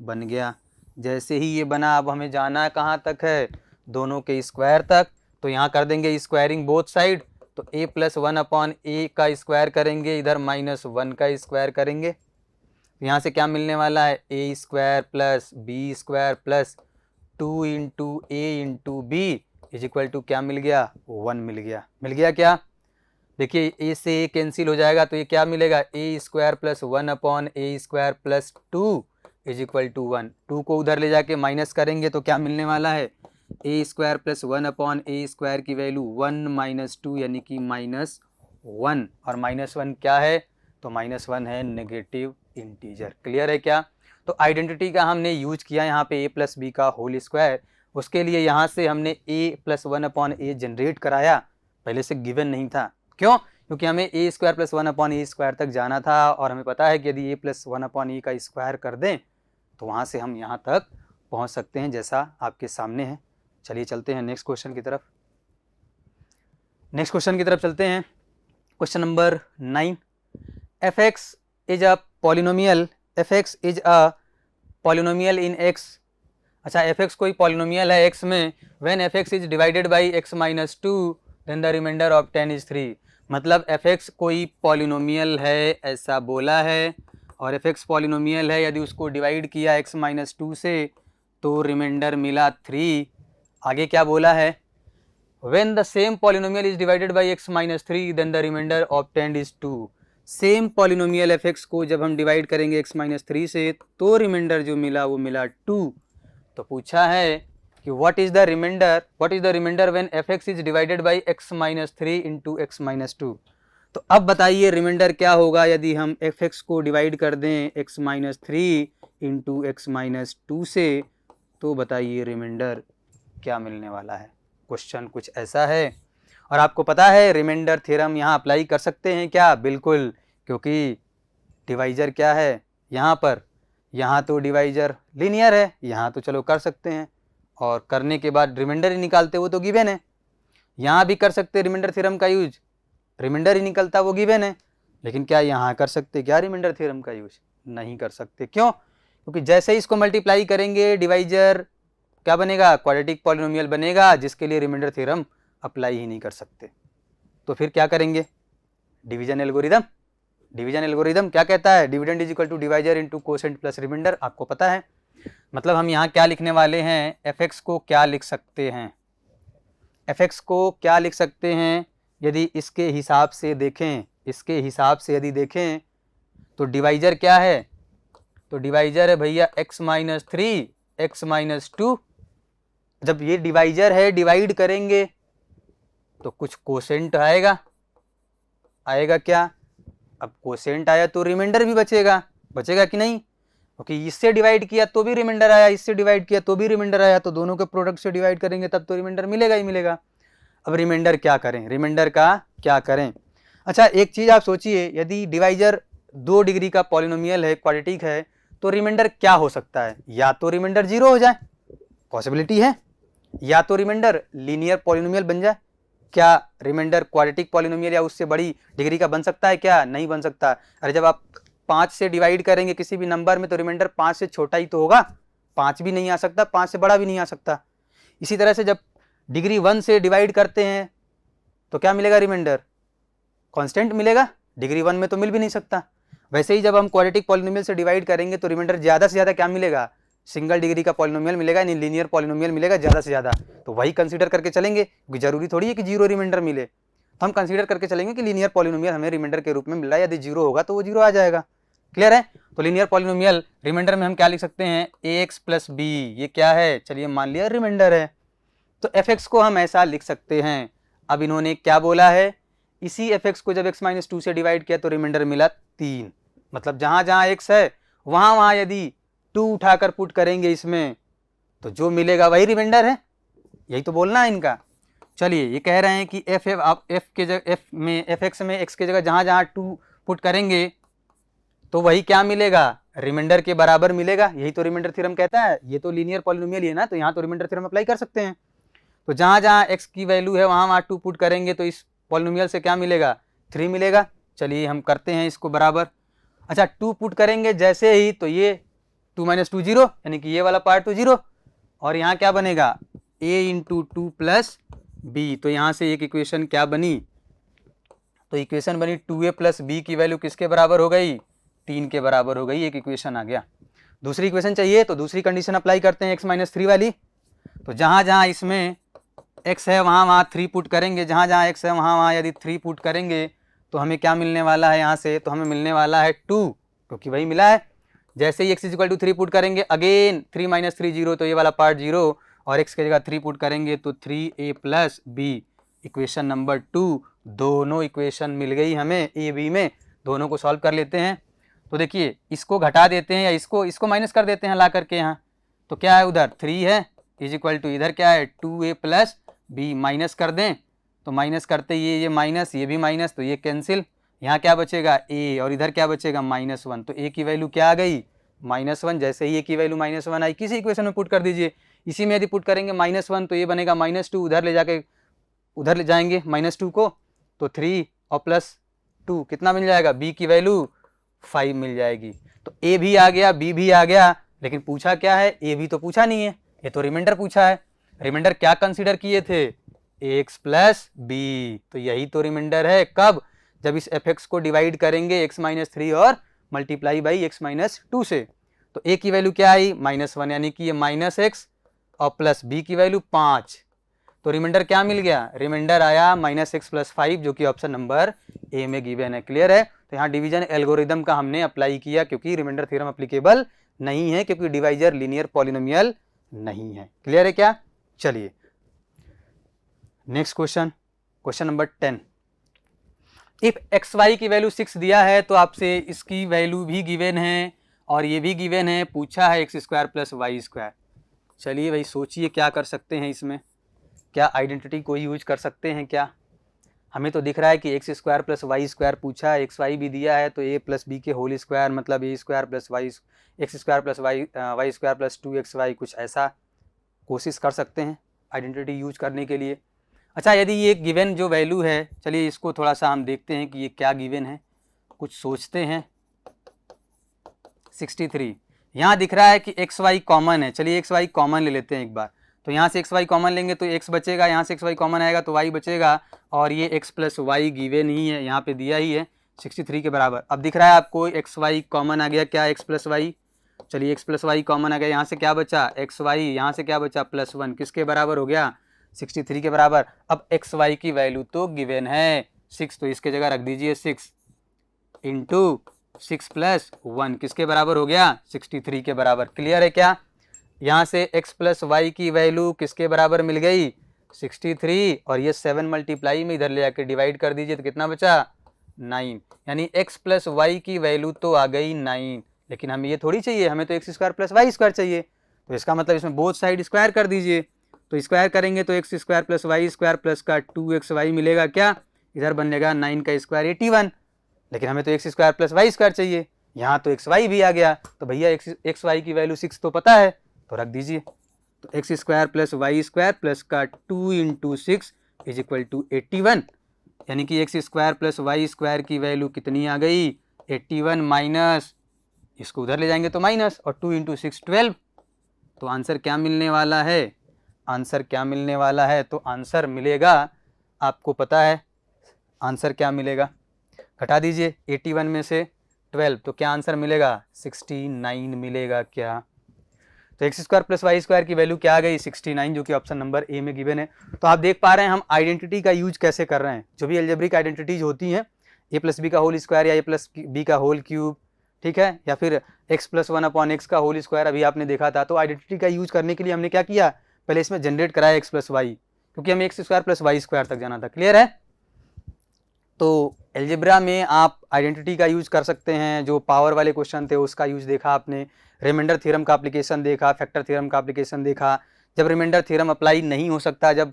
बन गया। जैसे ही ये बना, अब हमें जाना कहाँ तक है? दोनों के स्क्वायर तक। तो यहाँ कर देंगे स्क्वायरिंग बोथ साइड, तो a प्लस 1/a का स्क्वायर करेंगे, इधर -1 का स्क्वायर करेंगे। यहाँ से क्या मिलने वाला है? a square plus B square plus 2 into a into B is equal to क्या मिल गया? 1 मिल गया। मिल गया क्या? देखिए a से a कैंसिल हो जाएगा, तो ये क्या मिलेगा? a square plus 1/a square plus 2 is equal to 1। 2 को उधर ले जाके माइनस करेंगे तो क्या मिलने वाला है? a square plus 1/a square की वैल्यू 1 माइनस 2 यानी कि -1। और -1 क्या है? तो -1 है नेगेटिव इंटीजर। क्लियर है क्या? तो आइडेंटिटी का हमने यूज किया यहाँ पे a प्लस बी का होल स्क्वायर। उसके लिए यहाँ से हमने a प्लस 1/a जनरेट कराया, पहले से गिवन नहीं था। क्यों? क्योंकि हमें a square plus 1/a square तक जाना था, और हमें पता है कि यदि a प्लस 1/a का स्क्वायर कर दें तो वहाँ से हम यहाँ तक पहुँच सकते हैं, जैसा आपके सामने है। चलिए चलते हैं नेक्स्ट क्वेश्चन की तरफ। नेक्स्ट क्वेश्चन की तरफ चलते हैं। Question number 9। fx is a polynomial, fx is a polynomial in x। अच्छा, fx कोई पॉलिनोमियल है x में, when fx is divided by x minus 2 then the remainder of 10 is 3। मतलब fx कोई पॉलिनोमियल है ऐसा बोला है, और fx पॉलिनोमियल है, यदि उसको डिवाइड किया x माइनस 2 से तो रिमाइंडर मिला 3। आगे क्या बोला है? When the same polynomial is divided by x minus 3 then the remainder of 10 is 2। Same polynomial fx को जब हम डिवाइड करेंगे x माइनस 3 से तो रिमाइंडर जो मिला वो मिला 2। तो पूछा है कि what is the remainder when fx is divided by x minus 3 into x minus 2। तो अब बताइए रिमाइंडर क्या होगा यदि हम fx को डिवाइड कर दें x minus 3 into x minus 2 से, तो बताइए रिमाइंडर क्या मिलने वाला है। क्वेश्चन कुछ ऐसा है, और आपको पता है रिमाइंडर थ्योरम यहाँ अप्लाई कर सकते हैं क्या? बिल्कुल, क्योंकि डिवाइजर क्या है यहाँ पर, यहाँ तो डिवाइजर लीनियर है, यहाँ तो चलो कर सकते हैं, और करने के बाद रिमाइंडर ही निकालते वो तो गिवन है। यहाँ भी कर सकते रिमाइंडर थ्योरम का यूज, रिमाइंडर ही निकलता वो गिवन है। लेकिन क्या यहाँ कर सकते क्या रिमाइंडर थ्योरम का यूज? नहीं कर सकते। क्यों? क्योंकि जैसे ही इसको मल्टीप्लाई करेंगे डिवाइजर क्या बनेगा? क्वाड्रेटिक पॉलिनोमियल बनेगा, जिसके लिए रिमाइंडर थ्योरम अप्लाई ही नहीं कर सकते। तो फिर क्या करेंगे? Division algorithm. डिवीजन एल्गोरिदम क्या कहता है? Dividend is equal to divisor into quotient plus remainder. आपको पता है, मतलब हम यहाँ क्या लिखने वाले हैं? fx को क्या लिख सकते हैं? fx को क्या लिख सकते हैं? यदि इसके हिसाब से देखें, इसके हिसाब से यदि देखें तो डिवाइजर क्या है? तो डिवाइजर है भैया x माइनस 3 x माइनस 2। जब ये डिवाइजर है, डिवाइड करेंगे तो कुछ कोसेंट आएगा। आएगा क्या? अब कोसेंट आया तो रिमाइंडर भी बचेगा। बचेगा कि नहीं? क्योंकि इससे डिवाइड किया तो भी रिमाइंडर आया, इससे डिवाइड किया तो भी रिमाइंडर आया, तो दोनों के प्रोडक्ट से डिवाइड करेंगे तब तो रिमाइंडर मिलेगा ही मिलेगा। अब रिमाइंडर क्या करें? रिमाइंडर का क्या करें? अच्छा, एक चीज आप सोचिए, यदि डिवाइजर 2 डिग्री का पॉलिनोमियल है, क्वाड्रेटिक है, तो रिमाइंडर क्या हो सकता है? या तो रिमाइंडर 0 हो जाए, पॉसिबिलिटी है, या तो रिमाइंडर लीनियर पॉलिनोमियल बन जाए। क्या रिमाइंडर क्वाड्रेटिक पॉलिनोमियल या उससे बड़ी डिग्री का बन सकता है क्या? नहीं बन सकता। अरे जब आप 5 से डिवाइड करेंगे किसी भी नंबर में तो रिमाइंडर 5 से छोटा ही तो होगा, 5 भी नहीं आ सकता, 5 से बड़ा भी नहीं आ सकता। इसी तरह से जब डिग्री 1 से डिवाइड करते हैं तो क्या मिलेगा? रिमाइंडर कांस्टेंट मिलेगा, डिग्री 1 में तो मिल भी नहीं सकता। वैसे ही जब हम क्वाड्रेटिक पॉलिनोमियल से डिवाइड करेंगे तो रिमाइंडर ज़्यादा से ज़्यादा क्या मिलेगा, सिंगल डिग्री का पॉलिनोमियल मिलेगा, यानी लीनियर पॉलिनोमियल मिलेगा ज़्यादा से ज़्यादा। तो वही कंसीडर करके चलेंगे, क्योंकि जरूरी थोड़ी है कि जीरो रिमाइंडर मिले। तो हम कंसीडर करके चलेंगे कि लीनियर पॉलिनोमियल हमें रिमाइंडर के रूप में मिल रहा है, यदि जीरो होगा तो वो जीरो आ जाएगा। क्लियर है? तो लीनियर पॉलिनोमियल रिमाइंडर में हम क्या लिख सकते हैं, ax प्लस बी। ये क्या है, चलिए मान लिया रिमाइंडर है, तो fx को हम ऐसा लिख सकते हैं। अब इन्होंने क्या बोला है, इसी fx को जब x माइनस 2 से डिवाइड किया तो रिमाइंडर मिला 3। मतलब जहां जहां x है वहां वहां यदि 2 उठाकर पुट करेंगे इसमें तो जो मिलेगा वही रिमाइंडर है। यही तो बोलना है इनका। चलिए ये कह रहे हैं कि आप f के जगह fx में x के जगह जहां जहां 2 पुट करेंगे तो वही क्या मिलेगा, रिमाइंडर के बराबर मिलेगा। यही तो रिमाइंडर थ्योरम कहता है। ये तो लीनियर पॉलिनोमियल है ना, तो यहाँ तो रिमाइंडर थ्योरम अप्लाई कर सकते हैं। तो जहां जहां x की वैल्यू है वहां वहां 2 पुट करेंगे तो इस पॉलिनोमियल से क्या मिलेगा, 3 मिलेगा। चलिए हम करते हैं इसको बराबर। अच्छा 2 पुट करेंगे जैसे ही तो ये 2 माइनस 2 जीरो, यानी कि ये वाला पार्ट तो जीरो, और यहाँ क्या बनेगा a इंटू 2 प्लस बी। तो यहाँ से एक इक्वेशन क्या बनी, तो इक्वेशन बनी 2a प्लस बी की वैल्यू किसके बराबर हो गई, 3 के बराबर हो गई। एक इक्वेशन आ गया। दूसरी इक्वेशन चाहिए तो दूसरी कंडीशन अप्लाई करते हैं x माइनस 3 वाली। तो जहां जहां इसमें x है वहां वहां 3 पुट करेंगे, जहां जहां x है वहां वहां यदि 3 पुट करेंगे तो हमें क्या मिलने वाला है, यहाँ से तो हमें मिलने वाला है 2, क्योंकि वही मिला है। जैसे ही x is equal to 3 put करेंगे, अगेन 3 माइनस 3 जीरो, तो ये वाला पार्ट जीरो, और x की जगह 3 पुट करेंगे तो 3a plus B, equation number 2। दोनों इक्वेशन मिल गई हमें ए बी में। दोनों को सॉल्व कर लेते हैं। तो देखिए इसको घटा देते हैं या इसको माइनस कर देते हैं ला करके यहाँ। तो क्या है, उधर 3 है इज इक्वल टू इधर क्या है 2a प्लस बी, माइनस कर दें तो माइनस करते ये माइनस, ये भी माइनस, तो ये कैंसिल। यहाँ क्या बचेगा a, और इधर क्या बचेगा -1। तो a की वैल्यू क्या आ गई, -1। जैसे ही a की वैल्यू -1 आई, किसी इक्वेशन में पुट कर दीजिए। इसी में यदि पुट करेंगे -1 तो ये बनेगा -2, उधर ले जाके उधर ले जाएंगे -2 को, तो 3 और +2 कितना मिल जाएगा, b की वैल्यू 5 मिल जाएगी। तो a भी आ गया, b भी आ गया, लेकिन पूछा क्या है, a भी तो पूछा नहीं है, ये तो रिमाइंडर पूछा है। रिमाइंडर क्या कंसीडर किए थे, x प्लस बी। तो यही तो रिमाइंडर है। कब, जब इस fx को डिवाइड करेंगे x माइनस 3 और मल्टीप्लाई बाई x माइनस 2 से। तो a की वैल्यू क्या आई, -1, यानी कि ये -x और प्लस b की वैल्यू 5। तो रिमाइंडर क्या मिल गया, रिमाइंडर आया -x प्लस 5, जो कि ऑप्शन नंबर ए में गिवन है। क्लियर है? तो यहाँ डिवीजन एल्गोरिदम का हमने अप्लाई किया, क्योंकि रिमाइंडर थ्योरम एप्लीकेबल नहीं है, क्योंकि डिवाइजर लीनियर पॉलिनोमियल नहीं है। क्लियर है क्या? चलिए next question, question number 10। If X Y की वैल्यू 6 दिया है तो आपसे इसकी वैल्यू भी गिवन है और ये भी गिवन है, पूछा है x² प्लस y²। चलिए भाई सोचिए क्या कर सकते हैं इसमें, क्या आइडेंटिटी कोई यूज कर सकते हैं क्या? हमें तो दिख रहा है कि x² प्लस y² पूछा है, xy भी दिया है, तो a प्लस बी के होल स्क्वायर मतलब a² plus x² plus y² plus 2xy, कुछ ऐसा कोशिश कर सकते हैं आइडेंटिटी यूज करने के लिए। अच्छा यदि ये गिवन जो वैल्यू है, चलिए इसको थोड़ा सा हम देखते हैं कि ये क्या गिवन है, कुछ सोचते हैं। 63 यहाँ दिख रहा है कि xy कॉमन है। चलिए xy कॉमन ले लेते हैं एक बार। तो यहाँ से xy कॉमन लेंगे तो x बचेगा, यहाँ से xy कॉमन आएगा तो y बचेगा, और ये x प्लस वाई गिवन ही है, यहाँ पे दिया ही है 63 के बराबर। अब दिख रहा है आपको xy कॉमन आ गया, क्या x प्लस वाई। चलिए x प्लस वाई कॉमन आ गया, यहाँ से क्या बचा xy, यहाँ से क्या बचा +1, किसके बराबर हो गया 63 के बराबर। अब xy की वैल्यू तो गिवन है 6, तो इसके जगह रख दीजिए 6 इंटू 6 प्लस 1 किसके बराबर हो गया 63 के बराबर। क्लियर है क्या? यहाँ से x प्लस वाई की वैल्यू किसके बराबर मिल गई 63, और ये 7 मल्टीप्लाई में इधर ले आकर डिवाइड कर दीजिए तो कितना बचा 9, यानी x प्लस वाई की वैल्यू तो आ गई 9। लेकिन हमें ये थोड़ी चाहिए, हमें तो x² प्लस y² चाहिए। तो इसका मतलब इसमें बोथ साइड स्क्वायर कर दीजिए। तो स्क्वायर करेंगे तो x² प्लस y² प्लस का 2xy मिलेगा, क्या इधर बनेगा 9 का स्क्वायर 81। लेकिन हमें तो x² प्लस y² चाहिए, यहाँ तो xy भी आ गया। तो भैया xy की वैल्यू 6 तो पता है, तो रख दीजिए। तो x² प्लस y² प्लस का 2 इंटू 6 इज इक्वल टू 81, यानी कि x² प्लस y² की वैल्यू कितनी आ गई 81 माइनस, इसको उधर ले जाएंगे तो माइनस, और 2 इंटू 6 12। तो आंसर क्या मिलने वाला है, आंसर क्या मिलने वाला है, तो आंसर मिलेगा, आपको पता है आंसर क्या मिलेगा, घटा दीजिए 81 में से 12, तो क्या आंसर मिलेगा 69 मिलेगा क्या। तो X square plus Y square की वैल्यू क्या आ गई 69, जो कि ऑप्शन नंबर ए में गिवन है। तो आप देख पा रहे हैं हम आइडेंटिटी का यूज कैसे कर रहे हैं। जो भी एल्जेब्रिक आइडेंटिटीज होती हैं, ए प्लस बी का होल स्क्वायर या ए प्लस बी का होल क्यूब, ठीक है, या फिर एक्स प्लस 1/x का होल स्क्वायर अभी आपने देखा था। तो आइडेंटिटी का यूज करने के लिए हमने क्या किया, पहले इसमें जनरेट कराया एक्स प्लस वाई, क्योंकि हमें X square plus Y square तक जाना था। क्लियर है। तो एल्जेब्रा में आप आइडेंटिटी का यूज कर सकते हैं। जो पावर वाले क्वेश्चन थे उसका यूज देखा आपने, रिमाइंडर थ्योरम का एप्लीकेशन देखा, फैक्टर थ्योरम का एप्लीकेशन देखा। जब रिमाइंडर थ्योरम अप्लाई नहीं हो सकता, जब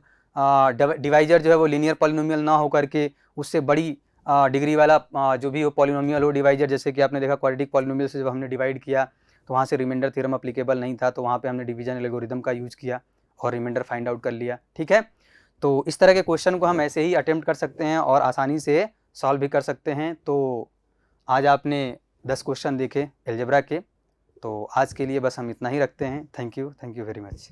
डिवाइजर जो है वो लीनियर पॉलिनोमियल ना हो करके उससे बड़ी डिग्री वाला जो भी हो पॉलिनोमियल हो डिवाइजर, जैसे कि आपने देखा क्वाड्रेटिक पॉलिनोमियल से जब हमने डिवाइड किया तो वहाँ से रिमाइंडर थ्योरम अप्लीकेबल नहीं था, तो वहाँ पे हमने डिवीजन एल्गोरिथम का यूज़ किया और रिमाइंडर फाइंड आउट कर लिया। ठीक है। तो इस तरह के क्वेश्चन को हम ऐसे ही अटेम्प्ट कर सकते हैं और आसानी से सॉल्व भी कर सकते हैं। तो आज आपने 10 क्वेश्चन देखे एल्जेब्रा के। तो आज के लिए बस हम इतना ही रखते हैं। Thank you very much.